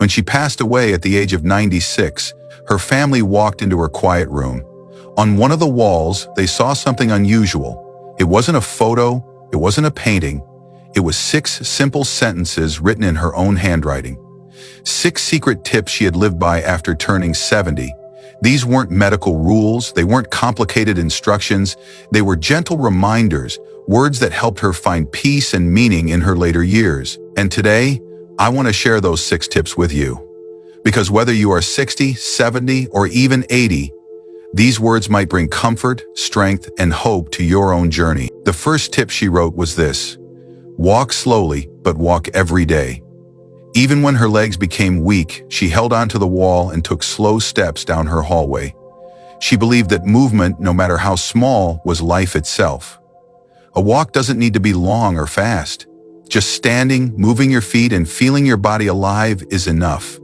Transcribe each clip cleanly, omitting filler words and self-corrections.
When she passed away at the age of 96, her family walked into her quiet room. On one of the walls, they saw something unusual. It wasn't a photo, it wasn't a painting. It was 6 simple sentences written in her own handwriting. 6 secret tips she had lived by after turning 70. These weren't medical rules, they weren't complicated instructions, they were gentle reminders, words that helped her find peace and meaning in her later years. And today, I want to share those 6 tips with you. Because whether you are 60, 70, or even 80, these words might bring comfort, strength, and hope to your own journey. The first tip she wrote was this: walk slowly, but walk every day. Even when her legs became weak, she held onto the wall and took slow steps down her hallway. She believed that movement, no matter how small, was life itself. A walk doesn't need to be long or fast. Just standing, moving your feet, and feeling your body alive is enough.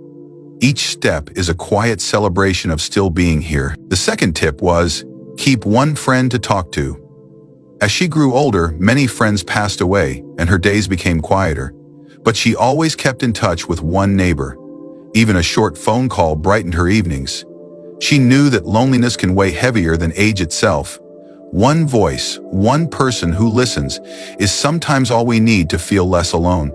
Each step is a quiet celebration of still being here. The second tip was, keep one friend to talk to. As she grew older, many friends passed away, and her days became quieter. But she always kept in touch with one neighbor. Even a short phone call brightened her evenings. She knew that loneliness can weigh heavier than age itself. One voice, one person who listens, is sometimes all we need to feel less alone.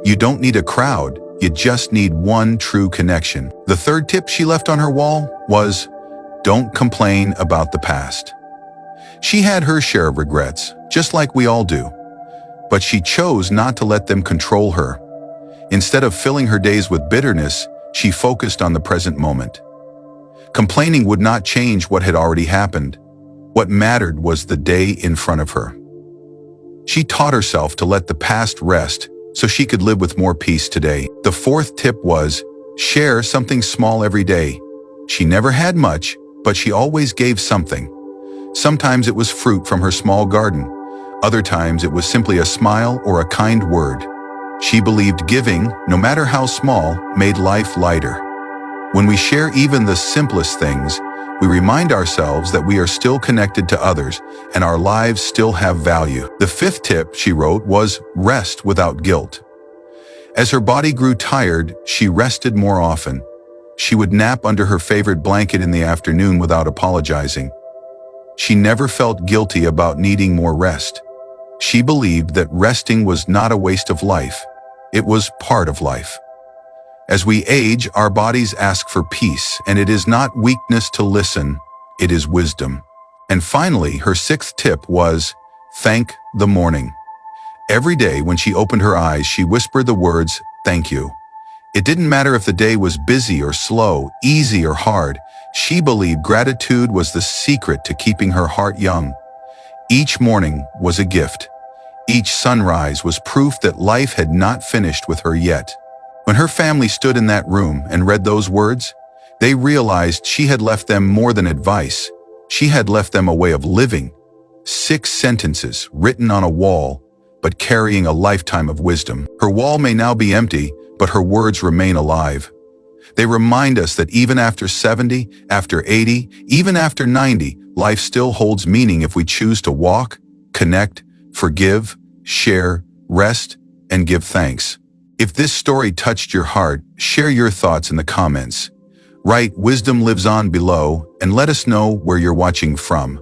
You don't need a crowd, you just need one true connection. The third tip she left on her wall was, don't complain about the past. She had her share of regrets, just like we all do. But she chose not to let them control her. Instead of filling her days with bitterness, she focused on the present moment. Complaining would not change what had already happened. What mattered was the day in front of her. She taught herself to let the past rest so she could live with more peace today. The fourth tip was, share something small every day. She never had much, but she always gave something. Sometimes it was fruit from her small garden. Other times it was simply a smile or a kind word. She believed giving, no matter how small, made life lighter. When we share even the simplest things, we remind ourselves that we are still connected to others and our lives still have value. The fifth tip she wrote was rest without guilt. As her body grew tired, she rested more often. She would nap under her favorite blanket in the afternoon without apologizing. She never felt guilty about needing more rest. She believed that resting was not a waste of life. It was part of life. As we age, our bodies ask for peace, and it is not weakness to listen, it is wisdom. And finally, her sixth tip was, thank the morning. Every day when she opened her eyes, she whispered the words, thank you. It didn't matter if the day was busy or slow, easy or hard. She believed gratitude was the secret to keeping her heart young. Each morning was a gift. Each sunrise was proof that life had not finished with her yet. When her family stood in that room and read those words, they realized she had left them more than advice. She had left them a way of living. 6 sentences written on a wall, but carrying a lifetime of wisdom. Her wall may now be empty, but her words remain alive. They remind us that even after 70, after 80, even after 90, life still holds meaning if we choose to walk, connect, forgive, share, rest, and give thanks. If this story touched your heart, share your thoughts in the comments. Write "Wisdom lives on" below and let us know where you're watching from.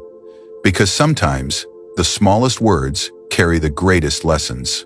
Because sometimes, the smallest words carry the greatest lessons.